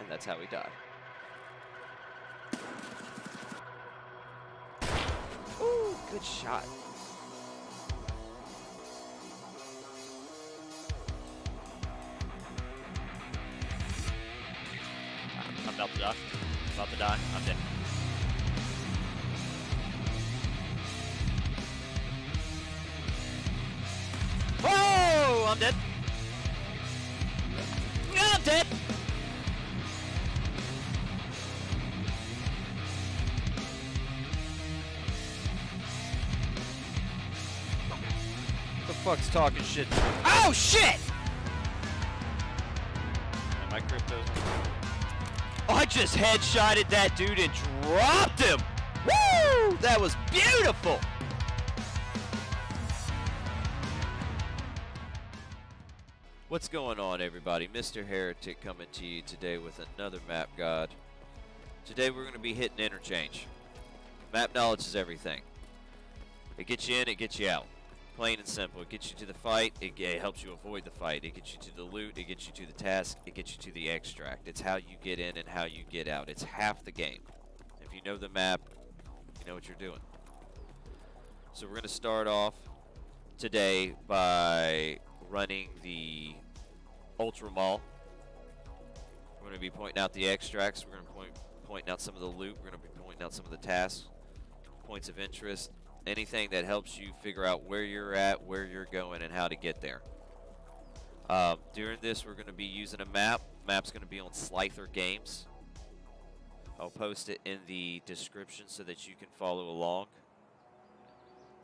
And that's how we died. Ooh, good shot. I'm about to die. About to die. I'm dead. Whoa! I'm dead. I'm dead. The fuck's talking shit? Oh shit! My crypto's. Oh, I just headshotted that dude and dropped him! Woo! That was beautiful! What's going on, everybody? Mr. Heretic coming to you today with another Map God. Today we're going to be hitting interchange. Map knowledge is everything. It gets you in, it gets you out. Plain and simple. It gets you to the fight, it helps you avoid the fight. It gets you to the loot, it gets you to the task, it gets you to the extract. It's how you get in and how you get out. It's half the game. If you know the map, you know what you're doing. So we're going to start off today by running the Ultra Mall. We're going to be pointing out the extracts. We're going to be pointing out some of the loot. We're going to be pointing out some of the tasks, points of interest, anything that helps you figure out where you're at, where you're going, and how to get there. During this, we're going to be using a map. Map's going to be on Slyther Games. I'll post it in the description so that you can follow along.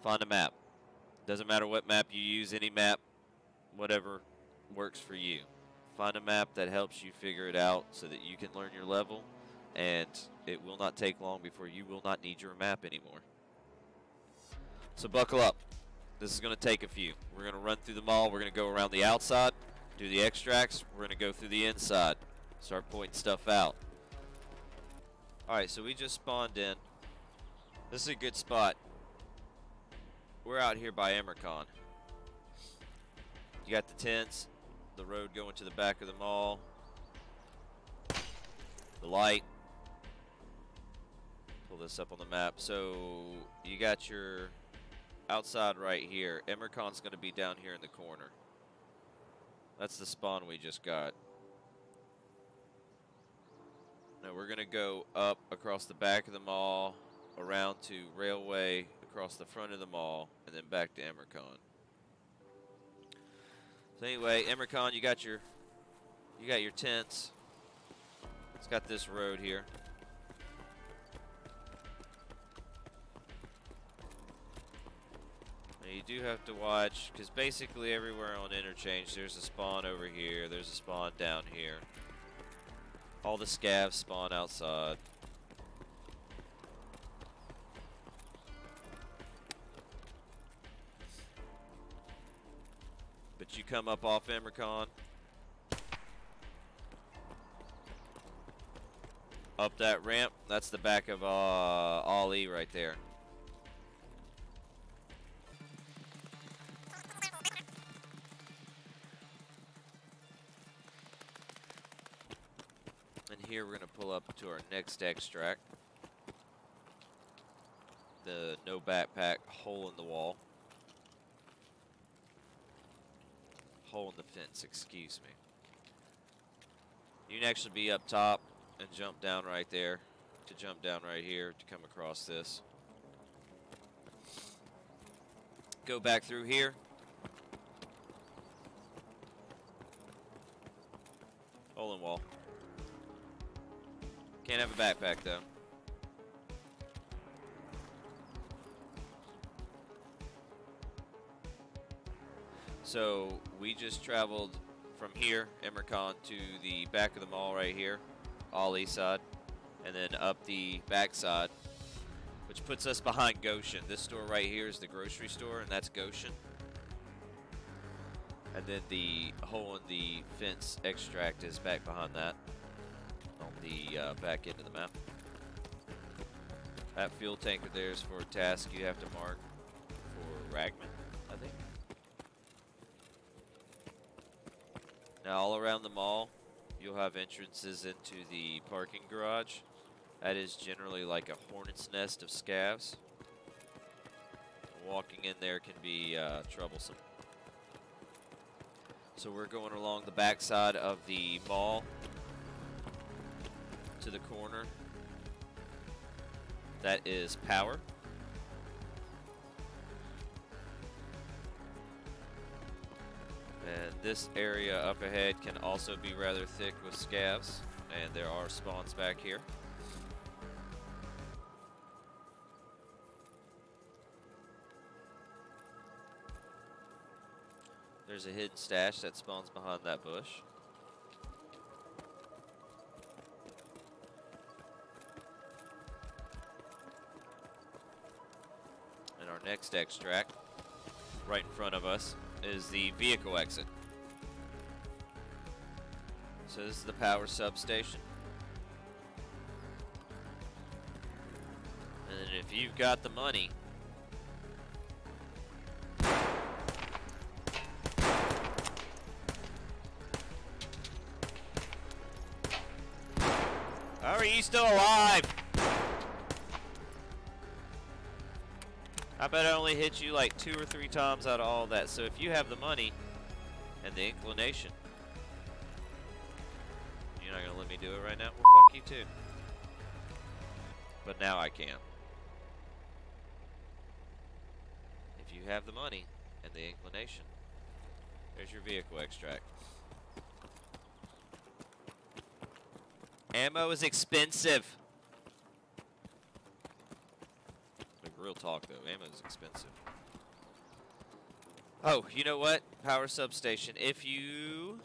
Find a map. Doesn't matter what map you use, any map, whatever works for you. Find a map that helps you figure it out so that you can learn your level, and it will not take long before you will not need your map anymore. So buckle up. This is going to take a few. We're going to run through the mall. We're going to go around the outside, do the extracts. We're going to go through the inside, start pointing stuff out. Alright, so we just spawned in. This is a good spot. We're out here by Emercon. You got the tents, the road going to the back of the mall, the light. Pull this up on the map. So you got your outside right here. Emercon's going to be down here in the corner. That's the spawn we just got. Now we're going to go up across the back of the mall, around to Railway, across the front of the mall, and then back to Emercon. So anyway, Emercon, you got your tents. It's got this road here. Now you do have to watch, because basically everywhere on interchange, there's a spawn over here, there's a spawn down here. All the scavs spawn outside. But you come up off Emercon, up that ramp, that's the back of Ali right there. And here we're going to pull up to our next extract. The no backpack hole in the wall. Hole in the fence, excuse me. You can actually be up top and jump down right there, to jump down right here to come across this. Go back through here. Hole in wall. Can't have a backpack though. So we just traveled from here, Emercon, to the back of the mall right here, Ali side, and then up the back side, which puts us behind Goshen. This store right here is the grocery store, and that's Goshen. And then the hole in the fence extract is back behind that, on the back end of the map. That fuel tanker there is for a task you have to mark for Ragman, I think. Now all around the mall, you'll have entrances into the parking garage. That is generally like a hornet's nest of scavs. Walking in there can be troublesome. So we're going along the backside of the mall to the corner. That is power. And this area up ahead can also be rather thick with scavs, and there are spawns back here. There's a hidden stash that spawns behind that bush. And our next extract, right in front of us, is the vehicle exit. So this is the power substation. And if you've got the money, how are you still alive? I bet I only hit you like 2 or 3 times out of all that. So if you have the money and the inclination, you're not gonna let me do it right now? Well, fuck you too. But now I can. If you have the money and the inclination, there's your vehicle extract. Ammo is expensive. Like real talk though, ammo is expensive. Oh, you know what? Power substation. If you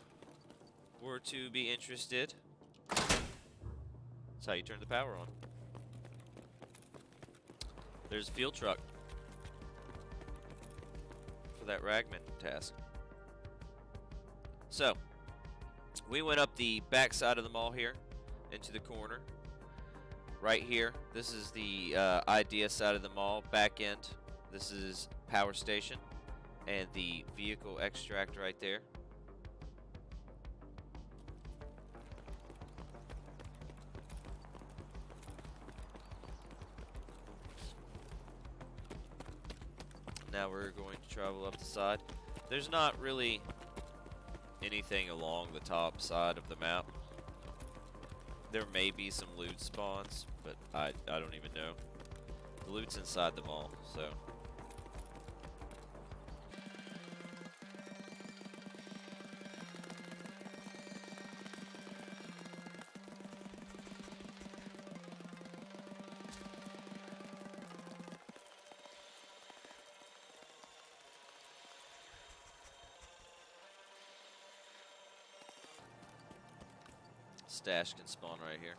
were to be interested, that's how you turn the power on. There's a field truck for that Ragman task. So, we went up the back side of the mall here into the corner. Right here, this is the idea side of the mall, back end. This is power station and the vehicle extract right there. Now we're going to travel up the side. There's not really anything along the top side of the map. There may be some loot spawns, but I don't even know. The loot's inside the mall, so. Stash can spawn right here.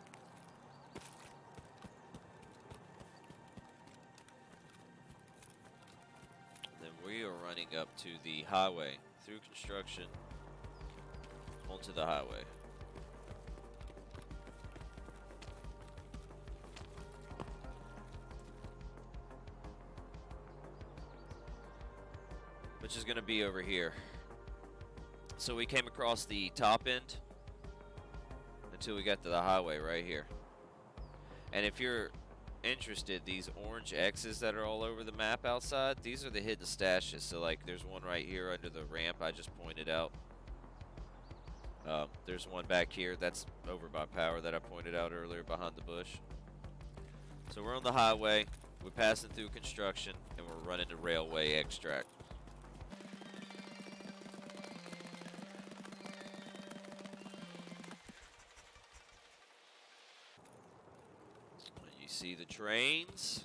Then we are running up to the highway through construction onto the highway. Which is going to be over here. So we came across the top end until we got to the highway right here. And if you're interested, these orange X's that are all over the map outside, these are the hidden stashes. So like there's one right here under the ramp I just pointed out. There's one back here that's over by power that I pointed out earlier behind the bush. So we're on the highway, we're passing through construction, and we're running to railway extract. See the trains.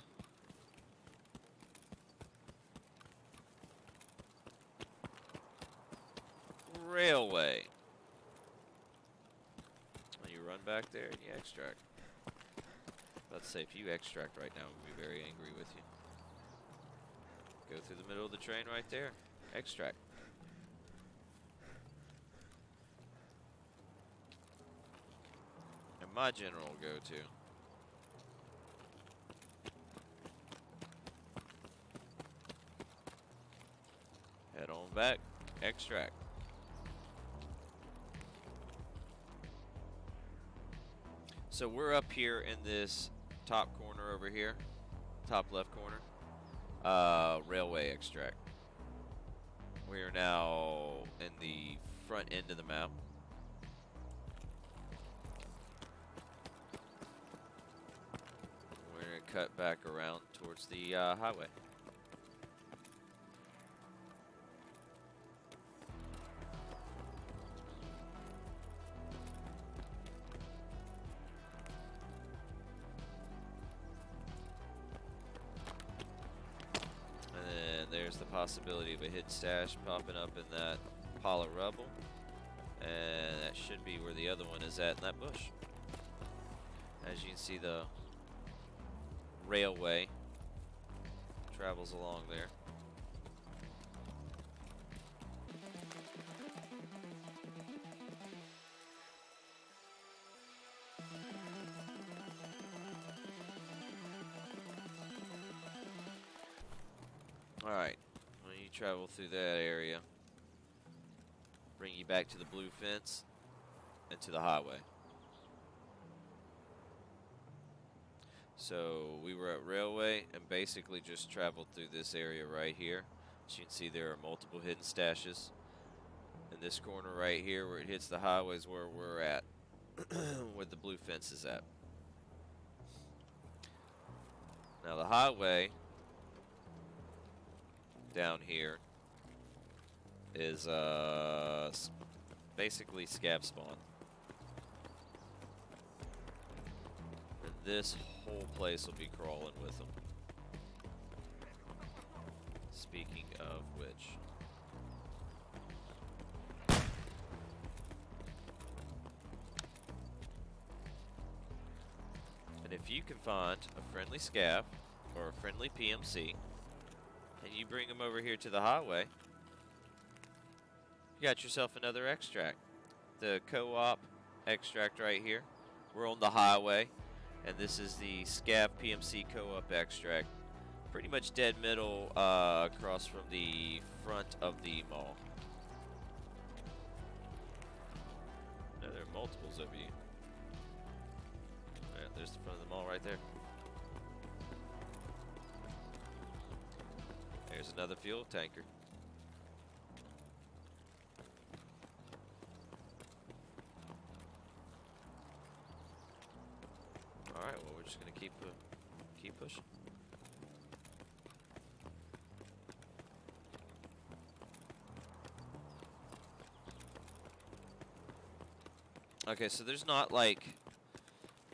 Railway. When you run back there and you extract. Let's say if you extract right now, we'll be very angry with you. Go through the middle of the train right there. Extract. And my general go-to. Head on back, extract. So we're up here in this top corner over here, top left corner, railway extract. We are now in the front end of the map. We're going to cut back around towards the highway. There's the possibility of a hidden stash popping up in that pile of rubble. And that should be where the other one is at in that bush. As you can see, the railway travels along there. Alright, when you travel through that area, bring you back to the blue fence and to the highway. So we were at railway and basically just traveled through this area right here. As you can see, there are multiple hidden stashes. In this corner right here where it hits the highway is where we're at, where the blue fence is at. Now the highway down here is basically scab spawn. And this whole place will be crawling with them. Speaking of which. And if you can find a friendly scav or a friendly PMC, and you bring them over here to the highway, you got yourself another extract. The co-op extract right here. We're on the highway, and this is the Scav PMC co-op extract. Pretty much dead middle across from the front of the mall. Now there are multiples of you. Alright, there's the front of the mall right there. There's another fuel tanker. All right, well, we're just gonna keep pushing. Okay, so there's not like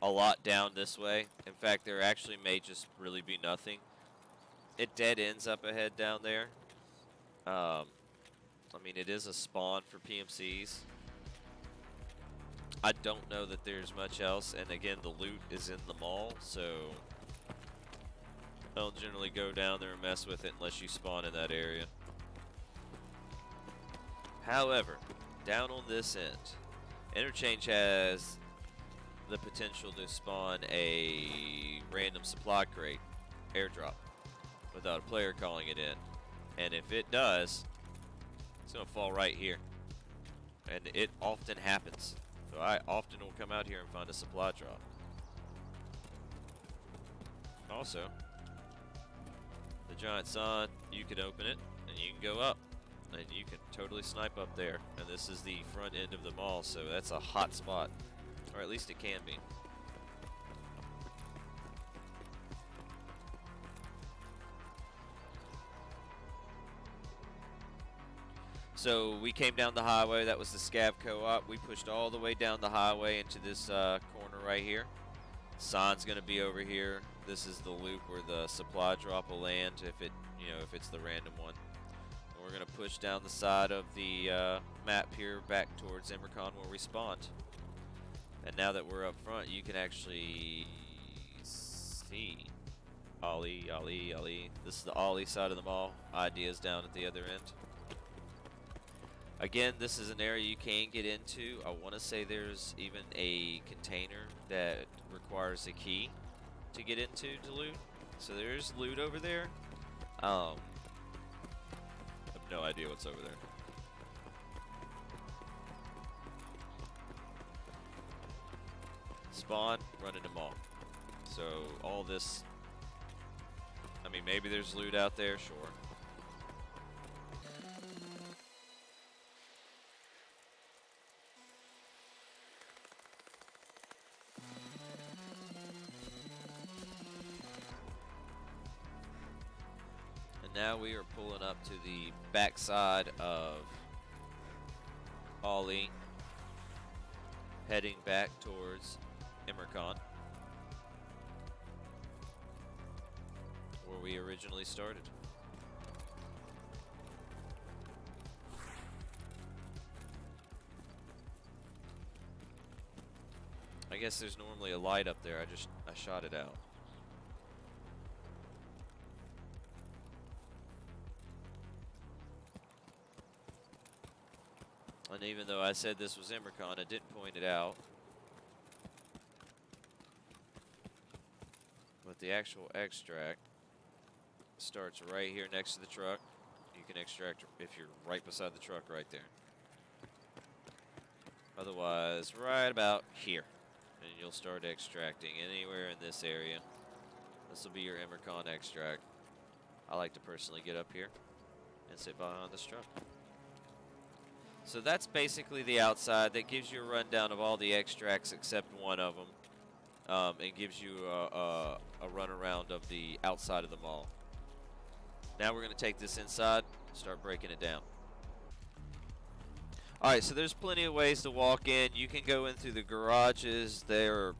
a lot down this way. In fact, there actually may just really be nothing. It dead ends up ahead down there. I mean, it is a spawn for PMCs. I don't know that there's much else, and again, the loot is in the mall, so I don't generally go down there and mess with it unless you spawn in that area. However, down on this end, Interchange has the potential to spawn a random supply crate airdrop without a player calling it in. And if it does, it's going to fall right here. And it often happens. So I often will come out here and find a supply drop. Also, the giant sun, you can open it and you can go up. And you can totally snipe up there. And this is the front end of the mall, so that's a hot spot. Or at least it can be. So we came down the highway. That was the Scav co-op. We pushed all the way down the highway into this corner right here. Sign's going to be over here. This is the loop where the supply drop will land if it, if it's the random one. And we're going to push down the side of the map here back towards Immercon where we spawned. And now that we're up front, you can actually see Ollie. This is the Ollie side of the mall. Idea's down at the other end. Again, this is an area you can get into. I want to say there's even a container that requires a key to get into to loot. So there's loot over there. I have no idea what's over there. spawn, run into mall. So all this, I mean, maybe there's loot out there, sure. And now we are pulling up to the backside of Ollie, heading back towards Immercon, where we originally started. I guess there's normally a light up there. I shot it out. And even though I said this was Immercon, I didn't point it out. But the actual extract starts right here next to the truck. You can extract if you're right beside the truck right there. Otherwise, right about here. And you'll start extracting anywhere in this area. This will be your Immercon extract. I like to personally get up here and sit behind this truck. So that's basically the outside. That gives you a rundown of all the extracts except one of them. It gives you a run around of the outside of the mall. Now we're going to take this inside and start breaking it down. Alright, so there's plenty of ways to walk in. You can go in through the garages. There are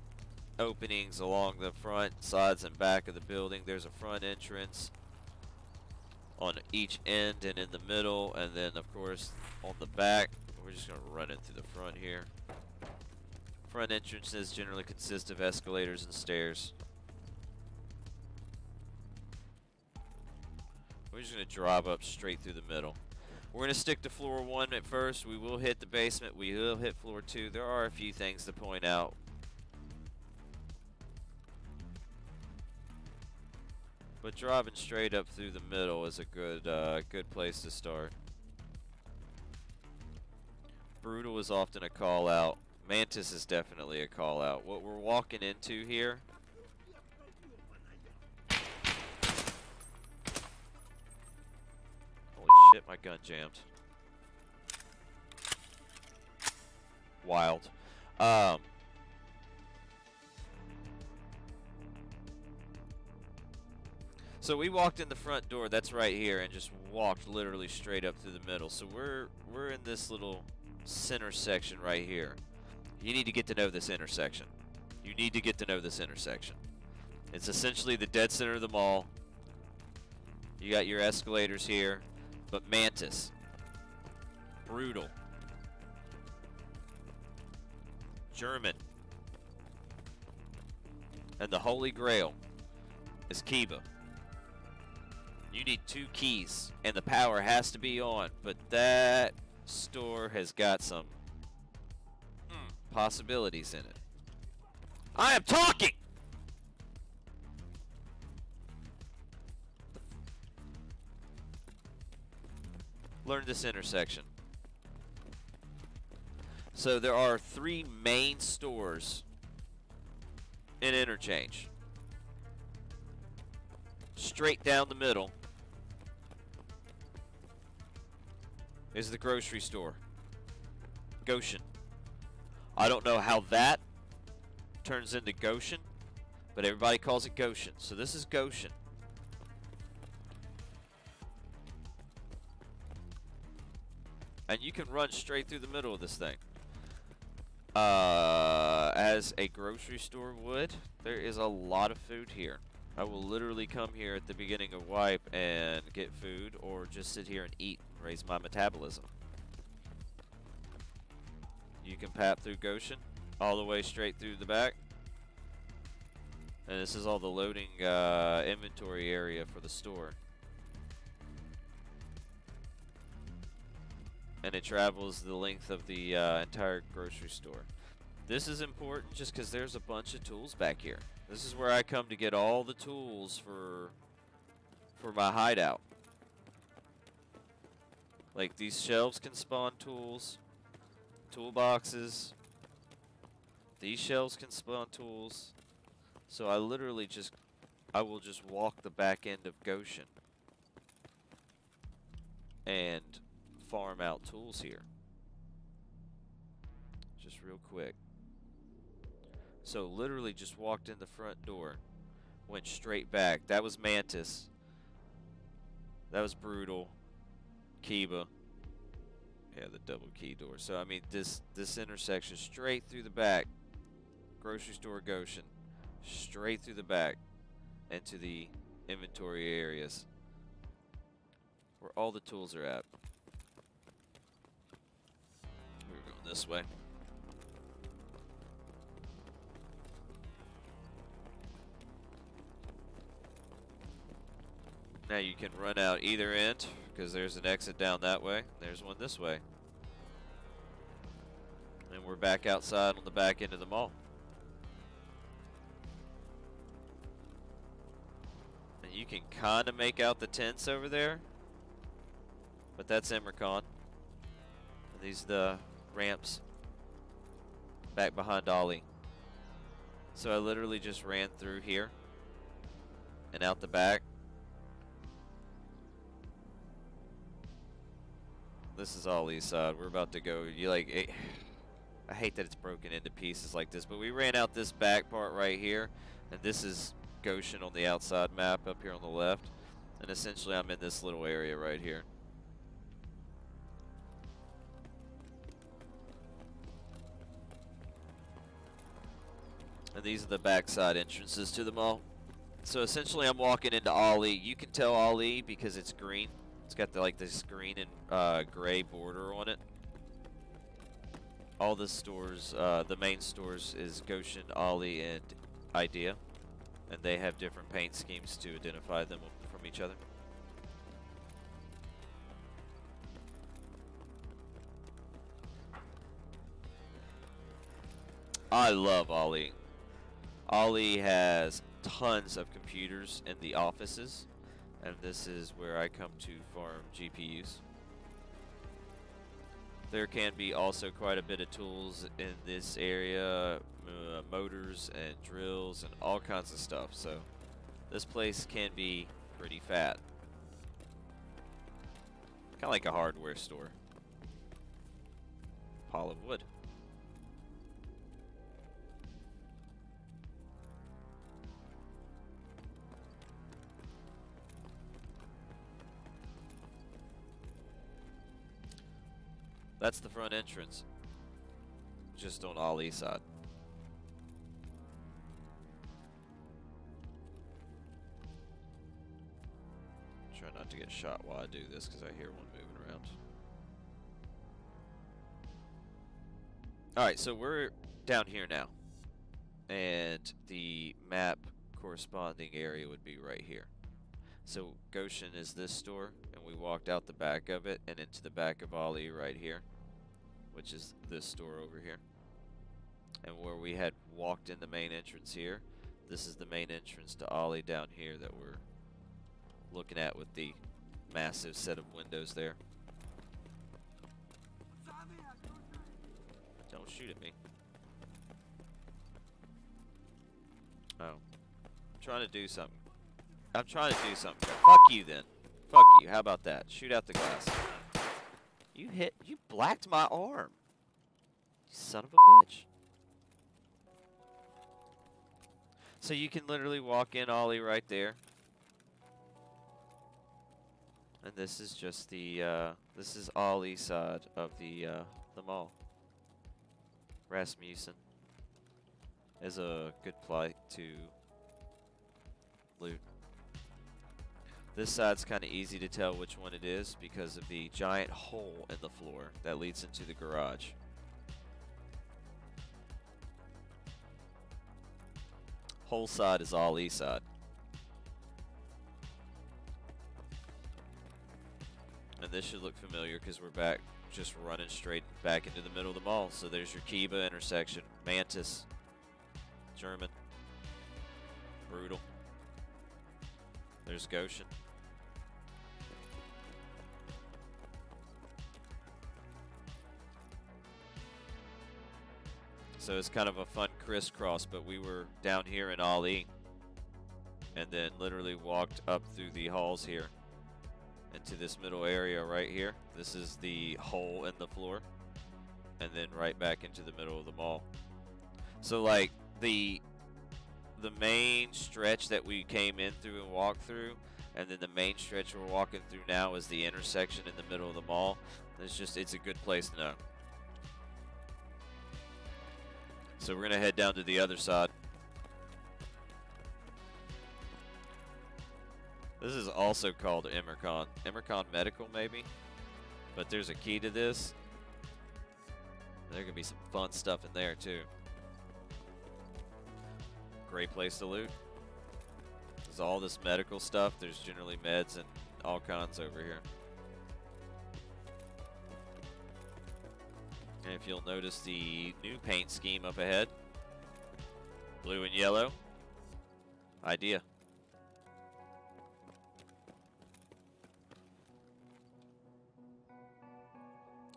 openings along the front, sides, and back of the building. There's a front entrance on each end and in the middle, and then of course on the back. We're just going to run in through the front here. Front entrances generally consist of escalators and stairs. We're just going to drive up straight through the middle. We're going to stick to floor 1 at first. We will hit the basement. We will hit floor 2. There are a few things to point out. But driving straight up through the middle is a good place to start. Brutal is often a call out. Mantis is definitely a call out. What we're walking into here . Holy shit, my gun jammed. Wild. So we walked in the front door, that's right here, and just walked literally straight up through the middle. So we're in this little center section right here. You need to get to know this intersection. You need to get to know this intersection. It's essentially the dead center of the mall. You got your escalators here, but Mantis, Brutal, German, and the Holy Grail is Kiba. You need 2 keys, and the power has to be on, but that store has got some possibilities in it. I am talking! Learn this intersection. So there are 3 main stores in Interchange. Straight down the middle is the grocery store, Goshen. I don't know how that turns into Goshen, but everybody calls it Goshen. So this is Goshen. And you can run straight through the middle of this thing. As a grocery store would, there is a lot of food here. I will literally come here at the beginning of wipe and get food, or just sit here and eat and raise my metabolism. You can pap through Goshen all the way straight through the back. And this is all the loading inventory area for the store. And it travels the length of the entire grocery store. This is important just because there's a bunch of tools back here. This is where I come to get all the tools for my hideout. Like these shelves can spawn tools, toolboxes. These shelves can spawn tools. So I literally I will just walk the back end of Goshen and farm out tools here. Just real quick. So literally just walked in the front door, went straight back. That was Mantis. That was Brutal. Kiba. Yeah, the double key door. So I mean this intersection straight through the back. Grocery store Goshen. Straight through the back into the inventory areas where all the tools are at. We're going this way. Now you can run out either end because there's an exit down that way. There's one this way. And we're back outside on the back end of the mall. And you can kind of make out the tents over there. But that's Emercon. And these are the ramps back behind Ollie. So I literally just ran through here and out the back. This is Ollie's side. We're about to go. I hate that it's broken into pieces like this, but we ran out this back part right here, and this is Goshen on the outside map up here on the left. And essentially I'm in this little area right here. And these are the backside entrances to the mall. So essentially I'm walking into Ollie. You can tell Ollie because it's green. It's got this green and gray border on it. All the stores, the main stores is Goshen, Ollie, and Idea. And they have different paint schemes to identify them from each other. I love Ollie. Ollie has tons of computers in the offices. And this is where I come to farm GPUs. There can be also quite a bit of tools in this area, motors and drills and all kinds of stuff. So this place can be pretty fat. Kind of like a hardware store. Pile of wood. That's the front entrance, just on Ollie's side. Try not to get shot while I do this because I hear one moving around. Alright, so we're down here now. And the map corresponding area would be right here. So Goshen is this store, and we walked out the back of it and into the back of Ollie right here, which is this store over here. And where we had walked in the main entrance here, this is the main entrance to Ollie down here that we're looking at with the massive set of windows there. Don't shoot at me. Oh. I'm trying to do something. I'm trying to do something. Fuck you then. Fuck you. How about that? Shoot out the glass. You blacked my arm. You son of a bitch. So you can literally walk in Ollie right there. And this is just the, this is Ollie's side of the mall. Rasmussen is a good plight to loot. This side's kind of easy to tell which one it is because of the giant hole in the floor that leads into the garage. Whole side is Ollie's side. And this should look familiar because we're back, just running straight back into the middle of the mall. So there's your Kiba intersection, Mantis, German, Brutal. There's Goshen. So it's kind of a fun crisscross, but we were down here in Ali and then literally walked up through the halls here into this middle area right here. This is the hole in the floor, and then right back into the middle of the mall. So like the main stretch that we came in through and walked through, and then the main stretch we're walking through now is the intersection in the middle of the mall. It's a good place to know. So we're gonna head down to the other side. This is also called Emercon. Emercon Medical, maybe? But there's a key to this. There can be some fun stuff in there, too. Great place to loot. There's all this medical stuff. There's generally meds and all kinds over here. And if you'll notice the new paint scheme up ahead. Blue and yellow. Idea.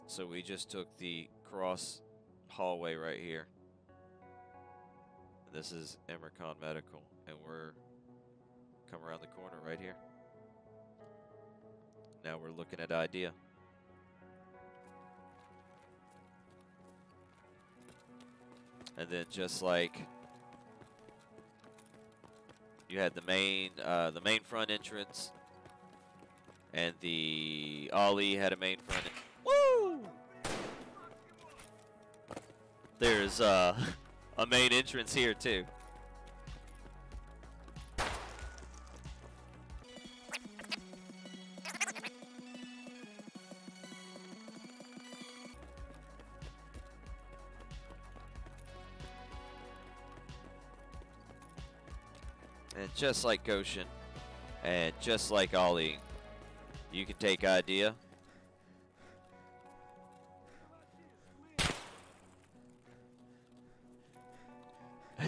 So we just took the cross hallway right here. This is Emercon Medical, and we're come around the corner right here. Now we're looking at Idea. And then just like you had the main front entrance, and the Ali had a main front entrance. Woo! There's a main entrance here too. And just like Goshen, and just like Ali, you can take Idea,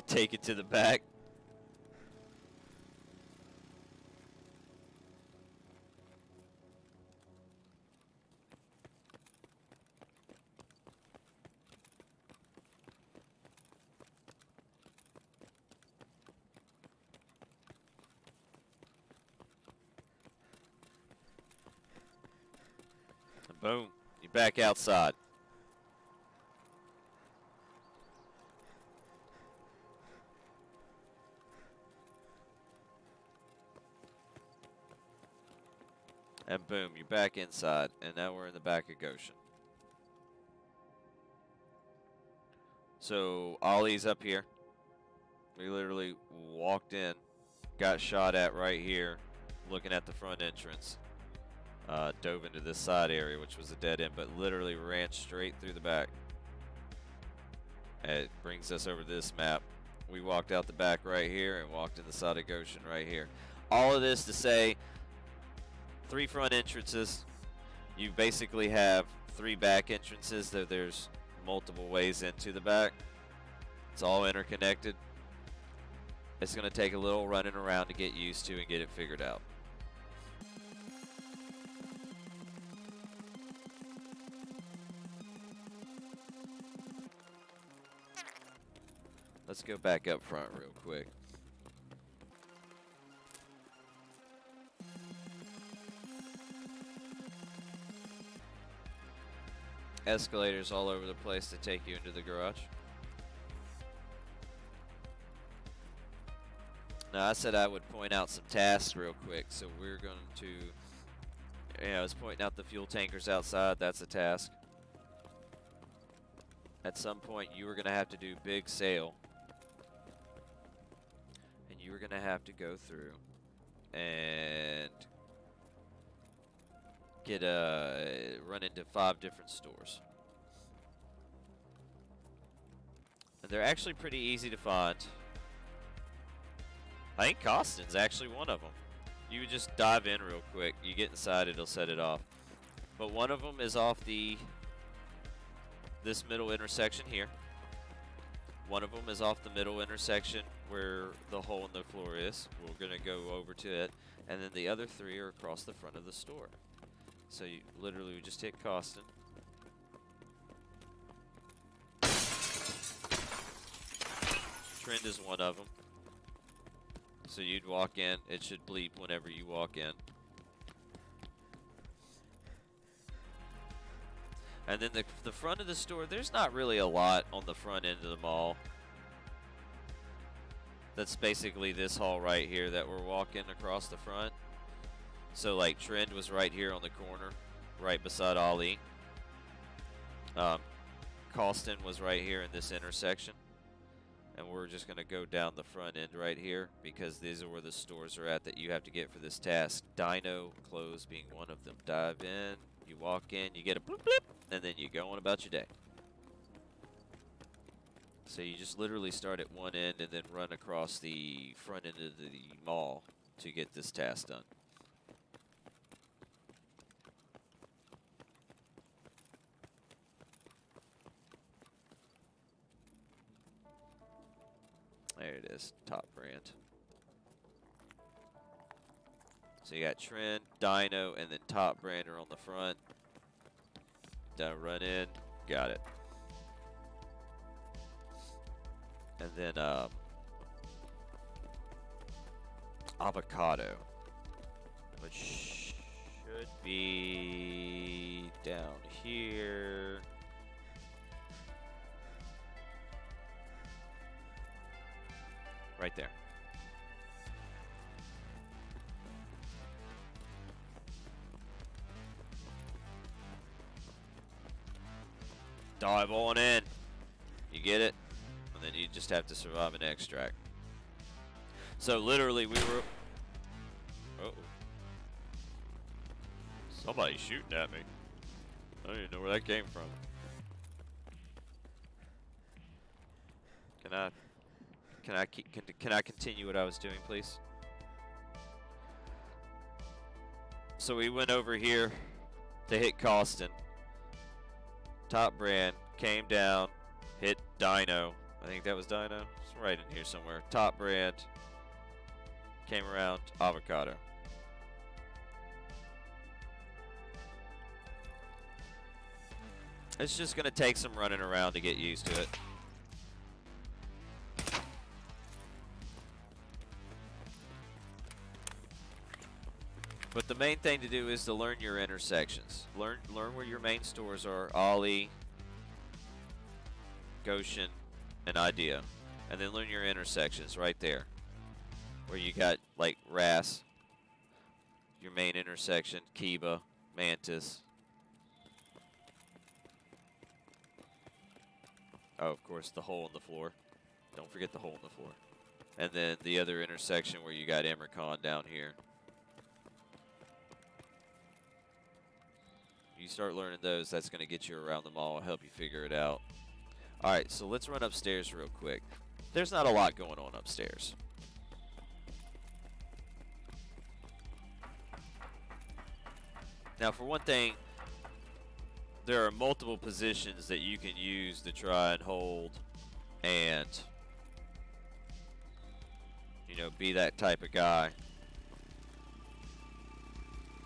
take it to the back, and boom, you're back outside. And boom, you're back inside, and now we're in the back of Goshen. So Ollie's up here. We literally walked in, got shot at right here, looking at the front entrance. Dove into this side area, which was a dead end, but literally ran straight through the back. And it brings us over to this map. We walked out the back right here and walked in the side of Goshen right here. All of this to say, 3 front entrances. You basically have 3 back entrances, though there's multiple ways into the back. It's all interconnected. It's going to take a little running around to get used to and get it figured out. Let's go back up front real quick. Escalators all over the place to take you into the garage. Now I said I would point out some tasks real quick, so we're going to, I was pointing out the fuel tankers outside. That's a task. At some point you were going to have to do big sale, and you were going to have to go through and get run into 5 different stores. And they're actually pretty easy to find. I think Costin's actually one of them. You would just dive in real quick. You get inside, it'll set it off. But one of them is off this middle intersection here. One of them is off the middle intersection where the hole in the floor is. We're going to go over to it. And then the other 3 are across the front of the store. So you literally would just hit Costin. Trend is one of them. So you'd walk in, it should bleep whenever you walk in. And then the front of the store, there's not really a lot on the front end of the mall. That's basically this hall right here that we're walking across the front. So like Trend was right here on the corner, right beside Ali. Costin was right here in this intersection. And we're just going to go down the front end right here because these are where the stores are at that you have to get for this task. Dino clothes being one of them. Dive in, you walk in, you get a bloop bloop, and then you go on about your day. So you just literally start at one end and then run across the front end of the mall to get this task done. There it is, Top Brand. So you got Trend, Dino, and then Top Brand are on the front. Down, run in, got it. And then Avocado, which should be down here. Right there. Dive on in. You get it? And then you just have to survive an extract. So literally we were... Uh-oh. Somebody's shooting at me. I don't even know where that came from. Can I continue what I was doing, please? So we went over here to hit Costin. Top Brand came down, hit Dino. I think that was Dino. It's right in here somewhere. Top Brand came around Avocado. It's just gonna take some running around to get used to it. But the main thing to do is to learn your intersections. Learn where your main stores are. Ali, Goshen, and Idea. And then learn your intersections right there. Where you got like Ras, your main intersection, Kiba, Mantis. Oh, of course, the hole in the floor. Don't forget the hole in the floor. And then the other intersection where you got Emercon down here. You start learning those, that's going to get you around the mall, help you figure it out. Alright, so let's run upstairs real quick. There's not a lot going on upstairs. Now, for one thing, there are multiple positions that you can use to try and hold and, you know, be that type of guy.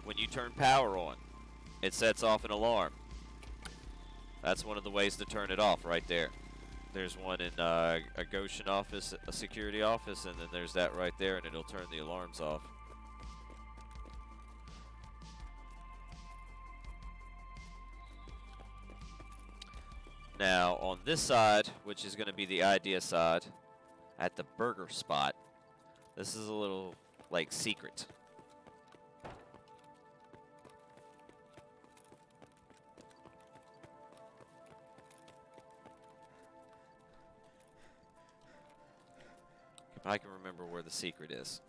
When you turn power on, it sets off an alarm. That's one of the ways to turn it off right there. There's one in a Goshen office, a security office, and then there's that right there, and it'll turn the alarms off. Now, on this side, which is going to be the Idea side, at the burger spot, this is a little, like, secret. If I can remember where the secret is.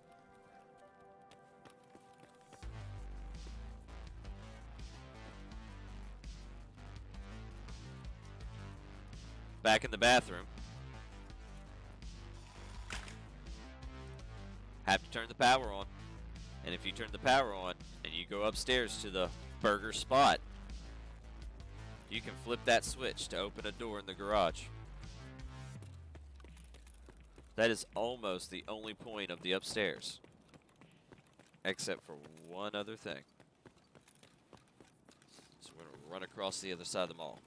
Back in the bathroom. Have to turn the power on. And if you turn the power on and you go upstairs to the burger spot, you can flip that switch to open a door in the garage. That is almost the only point of the upstairs. Except for one other thing. So we're going to run across the other side of the mall.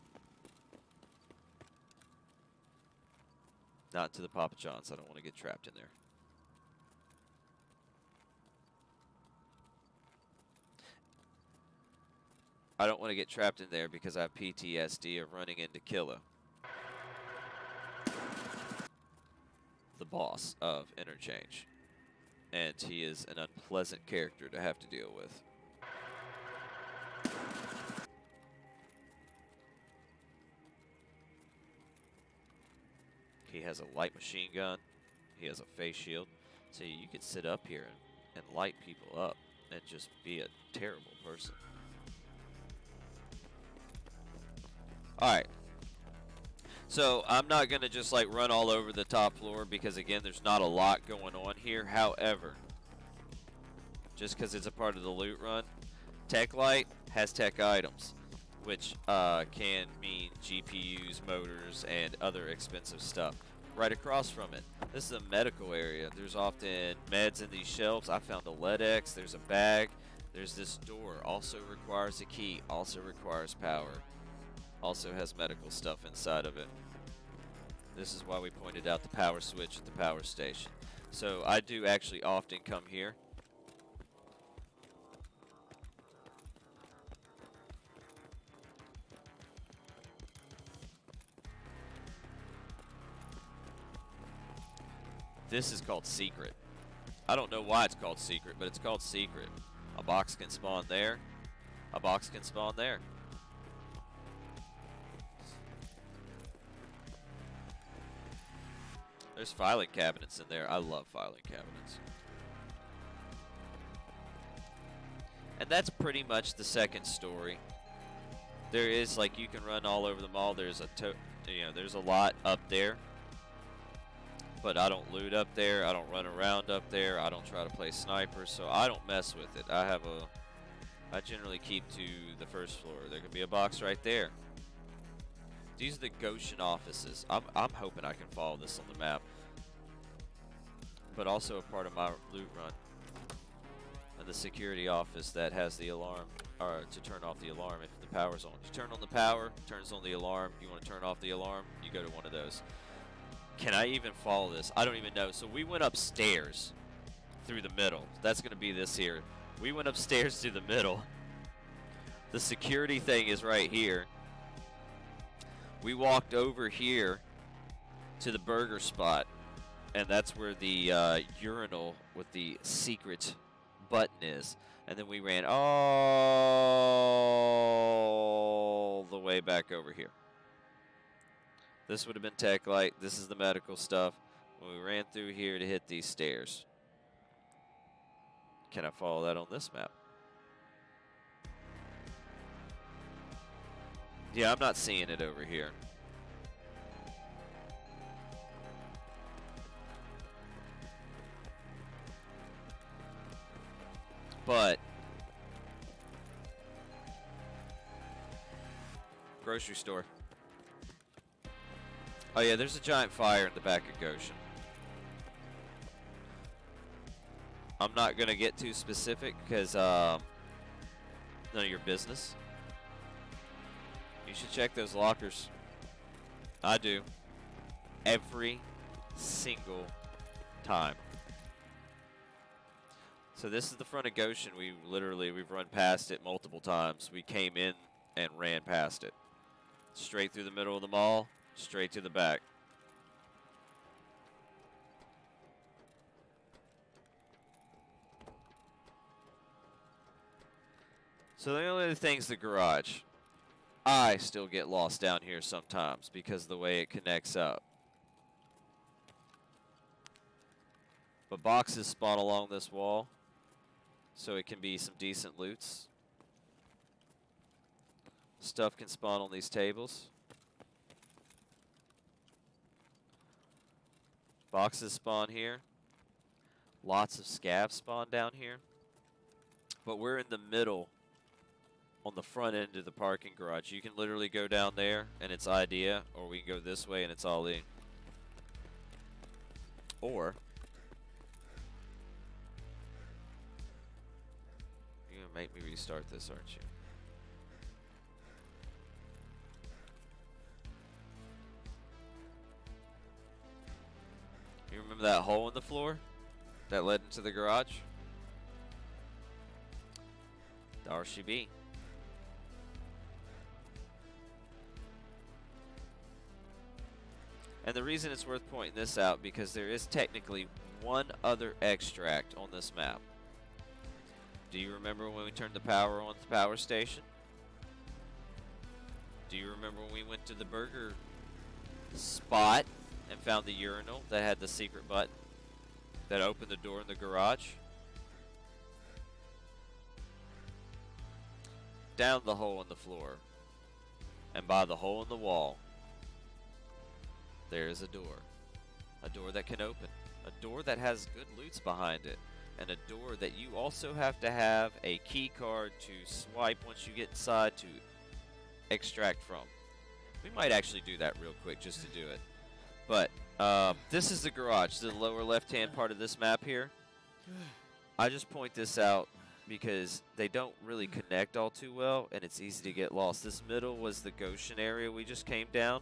Not to the Papa John's. I don't want to get trapped in there. I don't want to get trapped in there because I have PTSD of running into Killa, the boss of Interchange. And he is an unpleasant character to have to deal with. He has a light machine gun. He has a face shield. So you could sit up here and light people up and just be a terrible person. Alright. So I'm not going to just like run all over the top floor because again there's not a lot going on here. However, just because it's a part of the loot run, Tech Light has tech items, which can mean GPUs, motors, and other expensive stuff. Right across from it, this is a medical area. There's often meds in these shelves. I found a LEDX, there's a bag, there's this door, also requires a key, also requires power, also has medical stuff inside of it. This is why we pointed out the power switch at the power station. So I do actually often come here. This is called Secret. I don't know why it's called Secret, but it's called Secret. A box can spawn there. A box can spawn there. There's filing cabinets in there. I love filing cabinets. And that's pretty much the second story. There is, like, you can run all over the mall. There's there's a lot up there. But I don't loot up there. I don't run around up there. I don't try to play sniper, so I don't mess with it. I generally keep to the first floor. There could be a box right there. These are the Goshen offices. I'm hoping I can follow this on the map. But also a part of my loot run. And the security office that has the alarm, or to turn off the alarm if the power's on. You turn on the power, turns on the alarm. You want to turn off the alarm, you go to one of those. Can I even follow this? I don't even know. So we went upstairs through the middle. That's going to be this here. We went upstairs through the middle. The security thing is right here. We walked over here to the burger spot, and that's where the urinal with the secret button is. And then we ran all the way back over here. This would have been Tech Light. This is the medical stuff. When we ran through here to hit these stairs. Can I follow that on this map? Yeah, I'm not seeing it over here. But grocery store. Oh yeah, there's a giant fire in the back of Goshen. I'm not gonna get too specific because none of your business. You should check those lockers. I do. Every single time. So this is the front of Goshen. We've run past it multiple times. We came in and ran past it. Straight through the middle of the mall, straight to the back. So the only other thing's the garage. I still get lost down here sometimes because of the way it connects up. But boxes spawn along this wall, so it can be some decent loots. Stuff can spawn on these tables. Boxes spawn here. Lots of scavs spawn down here. But we're in the middle on the front end of the parking garage. You can literally go down there and it's Idea, or we can go this way and it's Ali. Or you're gonna make me restart this, aren't you? Remember that hole in the floor that led into the garage? The RCB. And the reason it's worth pointing this out because there is technically one other extract on this map. Do you remember when we turned the power on at the power station? Do you remember when we went to the burger spot and found the urinal that had the secret button that opened the door in the garage? Down the hole in the floor and by the hole in the wall, there is a door that can open, a door that has good loots behind it, and a door that you also have to have a key card to swipe once you get inside to extract from. We might actually do that real quick just to do it. But this is the garage, the lower left-hand part of this map here. I just point this out because they don't really connect all too well, and it's easy to get lost. This middle was the Goshen area we just came down,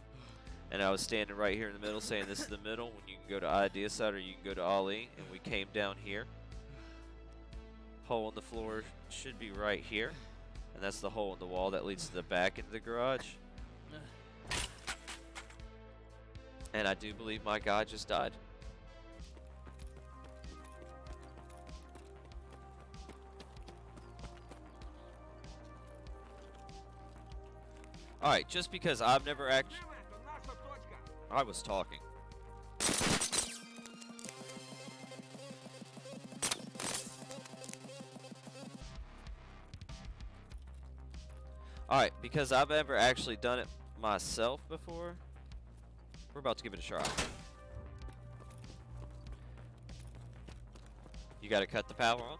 and I was standing right here in the middle saying this is the middle when you can go to Idea Side or you can go to Ali, and we came down here. Hole in the floor should be right here, and that's the hole in the wall that leads to the back into the garage. And I do believe my guy just died. Alright, just because I've never actually... I was talking. Alright, because I've never actually done it myself before, we're about to give it a try. You gotta cut the power on.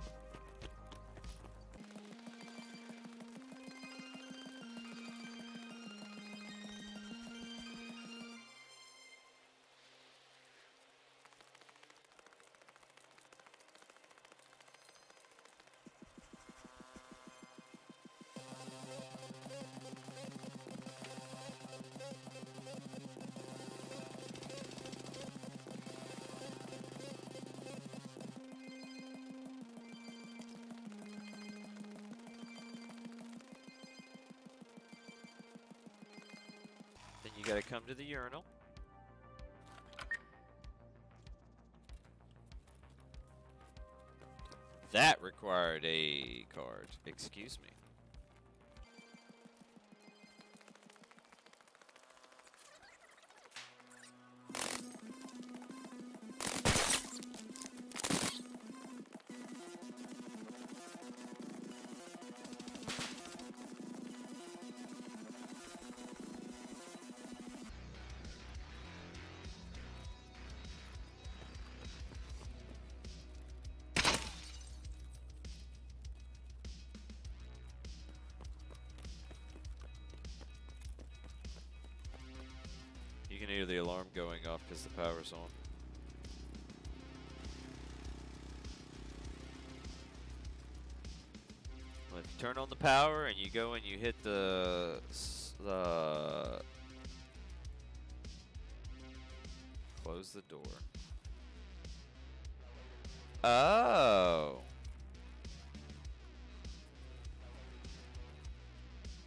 Then you gotta come to the urinal. That required a card. Excuse me. You can hear the alarm going off because the power's on. Well, if you turn on the power and you go and you hit the close the door. Oh.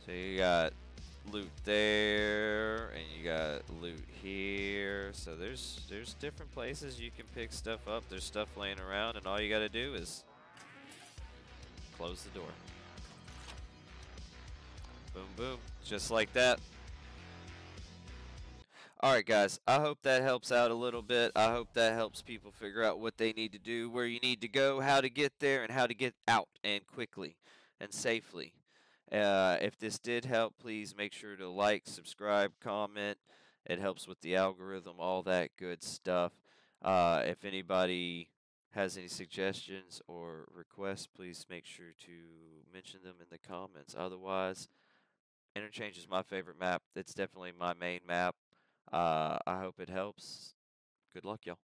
So you got loot there, and you got loot here. So there's different places you can pick stuff up. There's stuff laying around, and all you gotta do is close the door. Boom, boom, just like that. Alright guys, I hope that helps out a little bit. I hope that helps people figure out what they need to do, where you need to go, how to get there, and how to get out and quickly and safely. If this did help, please make sure to like, subscribe, comment. It helps with the algorithm, all that good stuff. If anybody has any suggestions or requests, please make sure to mention them in the comments. Otherwise, Interchange is my favorite map. It's definitely my main map. I hope it helps. Good luck, y'all.